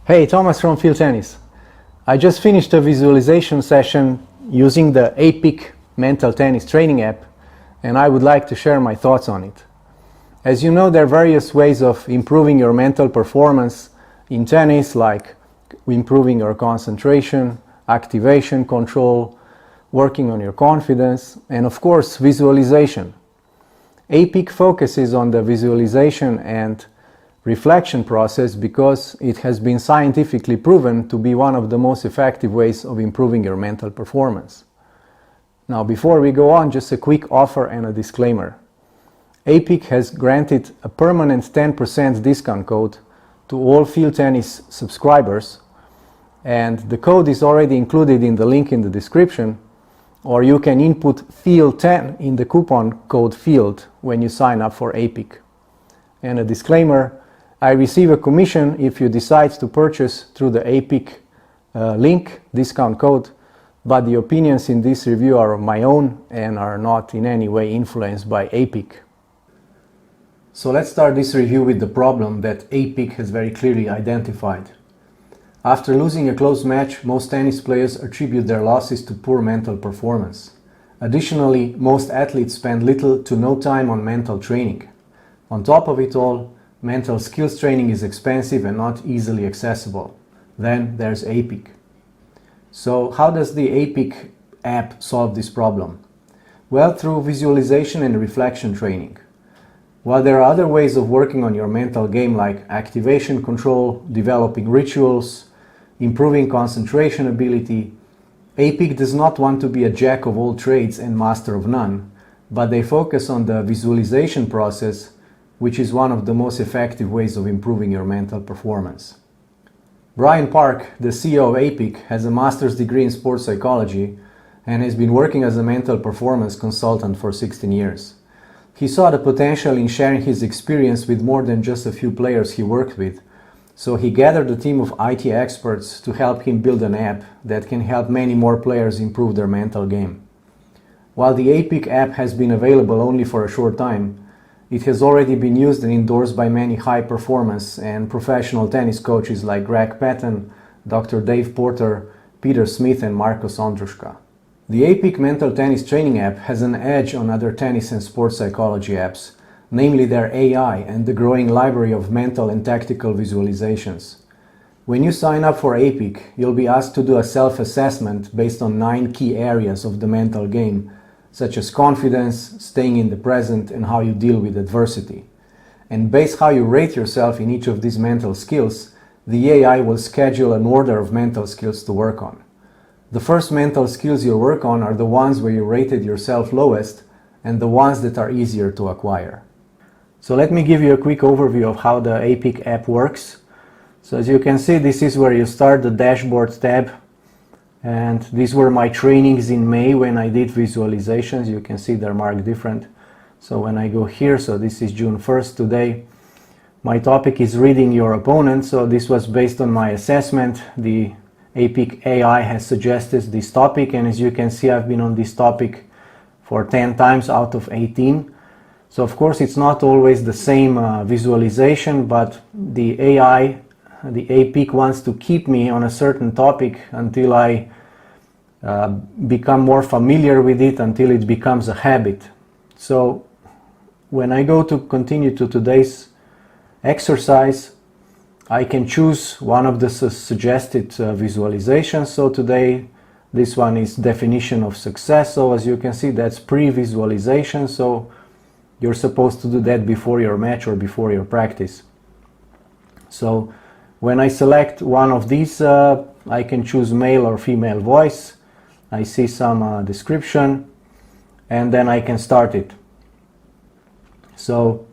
Hey, Thomas from Field Tennis. I just finished a visualization session using the Apeak mental tennis training app, and I would like to share my thoughts on it. As you know, there are various ways of improving your mental performance in tennis, like improving your concentration, activation control, working on your confidence, and of course, visualization. Apeak focuses on the visualization and reflection process because it has been scientifically proven to be one of the most effective ways of improving your mental performance. Now, before we go on, just a quick offer and a disclaimer. Apeak has granted a permanent 10% discount code to all Field Tennis subscribers, and the code is already included in the link in the description, or you can input FIELD10 in the coupon code FIELD when you sign up for Apeak. And a disclaimer, I receive a commission if you decide to purchase through the Apeak link discount code, but the opinions in this review are my own and are not in any way influenced by Apeak. So let's start this review with the problem that Apeak has very clearly identified. After losing a close match, most tennis players attribute their losses to poor mental performance. Additionally, most athletes spend little to no time on mental training. On top of it all, mental skills training is expensive and not easily accessible. Then there's Apeak. So how does the Apeak app solve this problem? Well, through visualization and reflection training. While there are other ways of working on your mental game like activation control, developing rituals, improving concentration ability, Apeak does not want to be a jack of all trades and master of none, but they focus on the visualization process, which is one of the most effective ways of improving your mental performance. Brian Park, the CEO of Apeak, has a master's degree in sports psychology and has been working as a mental performance consultant for 16 years. He saw the potential in sharing his experience with more than just a few players he worked with, so he gathered a team of IT experts to help him build an app that can help many more players improve their mental game. While the Apeak app has been available only for a short time, it has already been used and endorsed by many high-performance and professional tennis coaches like Greg Patton, Dr. Dave Porter, Peter Smith, and Marcos Ondrushka. The Apeak mental tennis training app has an edge on other tennis and sports psychology apps, namely their AI and the growing library of mental and tactical visualizations. When you sign up for Apeak, you'll be asked to do a self-assessment based on 9 key areas of the mental game, such as confidence, staying in the present, and how you deal with adversity. And based how you rate yourself in each of these mental skills, the AI will schedule an order of mental skills to work on. The first mental skills you'll work on are the ones where you rated yourself lowest and the ones that are easier to acquire. So let me give you a quick overview of how the Apeak app works. So as you can see, this is where you start the dashboard tab. And these were my trainings in May when I did visualizations. You can see they're marked different. So when I go here, so this is June 1st today, my topic is reading your opponent. So this was based on my assessment. The Apeak AI has suggested this topic, and as you can see, I've been on this topic for 10 times out of 18. So of course it's not always the same visualization, but the AI, the Apeak wants to keep me on a certain topic until I become more familiar with it, until it becomes a habit. So when I go to continue to today's exercise, I can choose one of the suggested visualizations. So today this one is definition of success. So as you can see, that's pre-visualization. So you're supposed to do that before your match or before your practice. So when I select one of these, I can choose male or female voice. I see some description, and then I can start it. So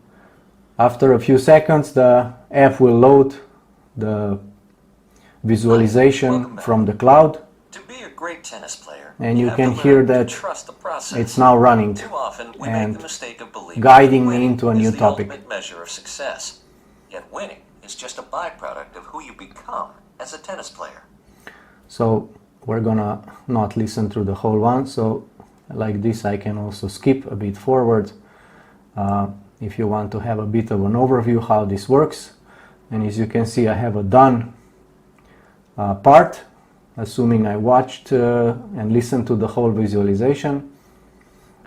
after a few seconds, the app will load the visualization from the cloud. To be a great tennis player, and you can hear that it's now running Too often we and make the mistake of believing guiding that me winning into a is new the topic. ultimate measure of success. Yet winning is just a byproduct of who you become as a tennis player. So we're gonna not listen through the whole one. So like this, I can also skip a bit forward if you want to have a bit of an overview how this works. And as you can see, I have a done part, assuming I watched and listened to the whole visualization.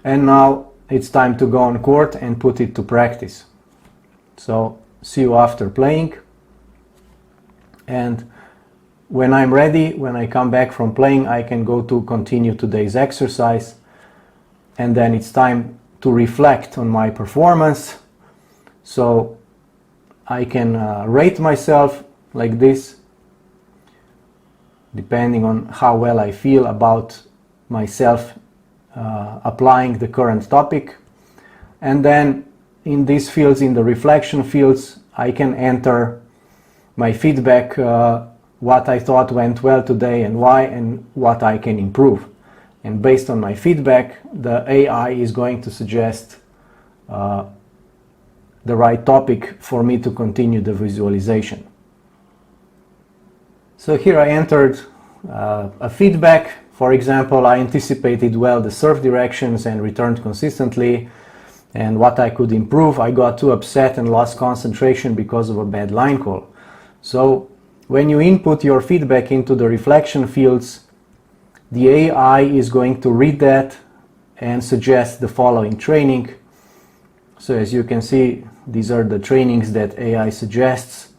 And now it's time to go on court and put it to practice. So see you after playing. And when I'm ready, when I come back from playing, I can go to continue today's exercise. And then it's time to reflect on my performance. So I can rate myself like this, depending on how well I feel about myself applying the current topic. And then in these fields, in the reflection fields, I can enter my feedback, what I thought went well today and why, and what I can improve. And based on my feedback, the AI is going to suggest the right topic for me to continue the visualization. So here I entered a feedback. For example, I anticipated well the serve directions and returned consistently. And what I could improve, I got too upset and lost concentration because of a bad line call. So when you input your feedback into the reflection fields, the AI is going to read that and suggest the following training. So as you can see, these are the trainings that AI suggests.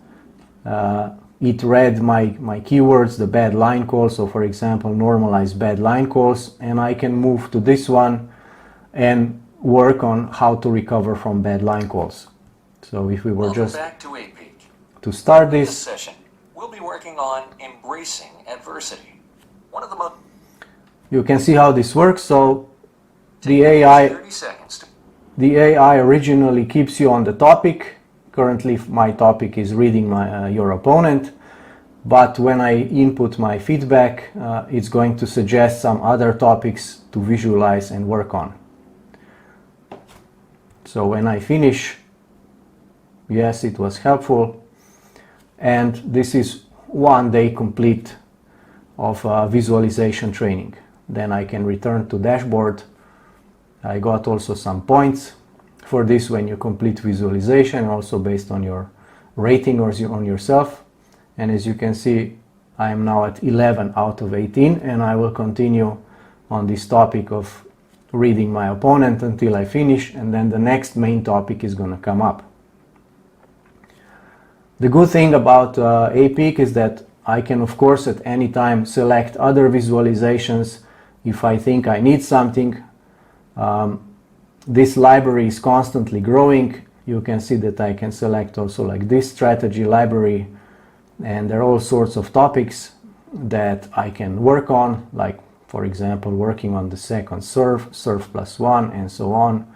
It read my keywords, the bad line calls. So for example, normalize bad line calls, and I can move to this one and work on how to recover from bad line calls. So if we were Welcome just back to Apeak. to start In this this, session, we'll be working on embracing adversity. One of the most you can see how this works. So the Take AI 30 seconds to The AI originally keeps you on the topic. Currently my topic is reading your opponent, but when I input my feedback, it's going to suggest some other topics to visualize and work on. So when I finish, yes, it was helpful. And this is 1 day complete of visualization training. Then I can return to dashboard. I got also some points for this when you complete visualization, also based on your rating or on yourself. And as you can see, I am now at 11 out of 18, and I will continue on this topic of reading my opponent until I finish, and then the next main topic is going to come up. The good thing about Apeak is that I can, of course, at any time select other visualizations if I think I need something. This library is constantly growing. You can see that I can select also like this strategy library, and there are all sorts of topics that I can work on, like for example working on the second serve, serve +1, and so on.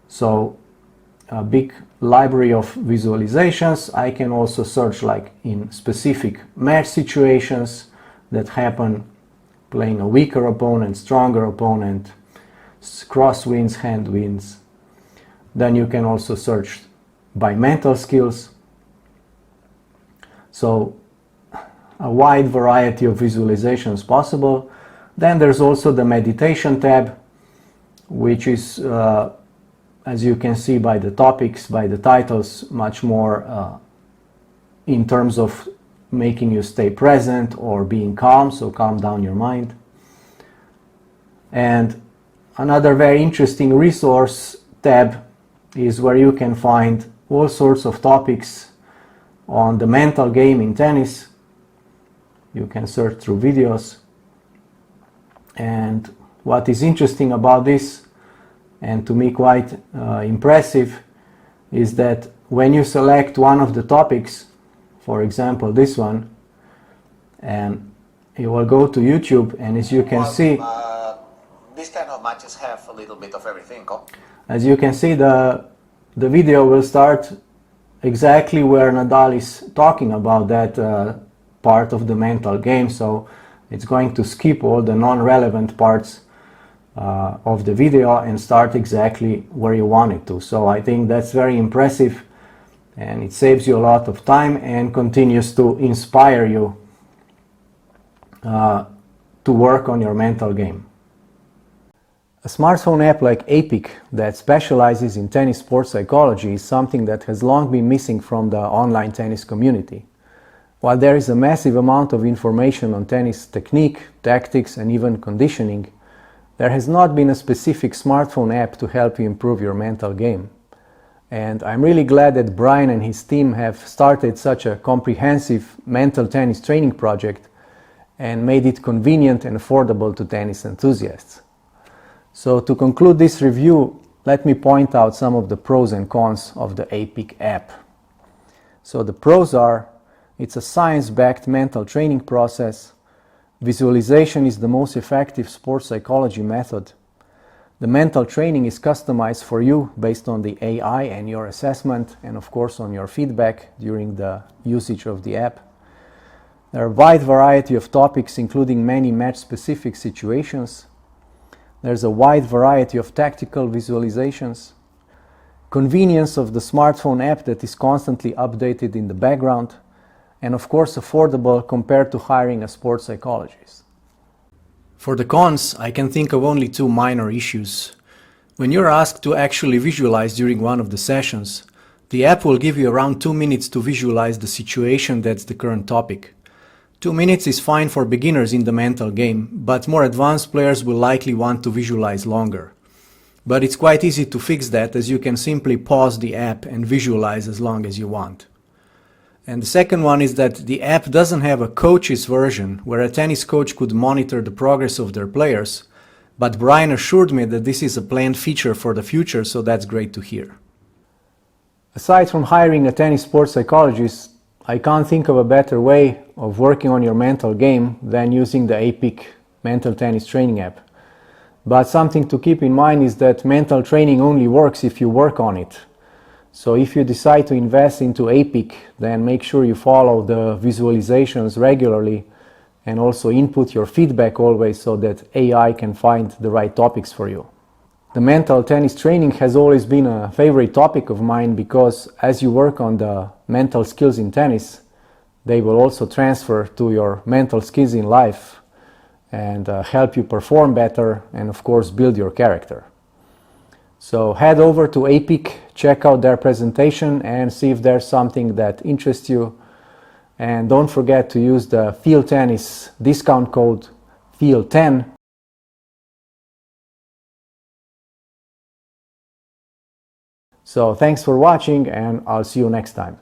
So a big library of visualizations. I can also search like in specific match situations that happen, playing a weaker opponent, stronger opponent, cross wins, hand wins. Then you can also search by mental skills. So a wide variety of visualizations possible. Then there's also the meditation tab, which is as you can see by the topics, by the titles, much more in terms of making you stay present or being calm, so calm down your mind. And another very interesting resource tab is where you can find all sorts of topics on the mental game in tennis. You can search through videos. And what is interesting about this, and to me quite impressive, is that when you select one of the topics, for example this one, and you will go to YouTube, and as you can see, this kind of matches have a little bit of everything. as you can see, the video will start exactly where Nadal is talking about that part of the mental game, so it's going to skip all the non-relevant parts of the video and start exactly where you want it to. So I think that's very impressive, and it saves you a lot of time and continues to inspire you to work on your mental game. A smartphone app like Apeak that specializes in tennis sports psychology is something that has long been missing from the online tennis community. While there is a massive amount of information on tennis technique, tactics, and even conditioning, there has not been a specific smartphone app to help you improve your mental game. And I'm really glad that Brian and his team have started such a comprehensive mental tennis training project and made it convenient and affordable to tennis enthusiasts. So to conclude this review, let me point out some of the pros and cons of the Apeak app. So the pros are, it's a science-backed mental training process. Visualization is the most effective sports psychology method. The mental training is customized for you based on the AI and your assessment, and of course on your feedback during the usage of the app. There are a wide variety of topics, including many match-specific situations. There's a wide variety of tactical visualizations. Convenience of the smartphone app that is constantly updated in the background. And of course affordable compared to hiring a sports psychologist. For the cons, I can think of only two minor issues. When you're asked to actually visualize during one of the sessions, the app will give you around 2 minutes to visualize the situation that's the current topic. 2 minutes is fine for beginners in the mental game, but more advanced players will likely want to visualize longer. But it's quite easy to fix that, as you can simply pause the app and visualize as long as you want. And the second one is that the app doesn't have a coach's version where a tennis coach could monitor the progress of their players, but Brian assured me that this is a planned feature for the future, so that's great to hear. Aside from hiring a tennis sports psychologist, I can't think of a better way of working on your mental game than using the Apeak mental tennis training app. But something to keep in mind is that mental training only works if you work on it. So if you decide to invest into Apeak, then make sure you follow the visualizations regularly and also input your feedback always so that AI can find the right topics for you. The mental tennis training has always been a favorite topic of mine because as you work on the mental skills in tennis, they will also transfer to your mental skills in life and help you perform better and of course build your character. So head over to Apeak, check out their presentation and see if there's something that interests you. And don't forget to use the Feel Tennis discount code FEEL10. So thanks for watching and I'll see you next time.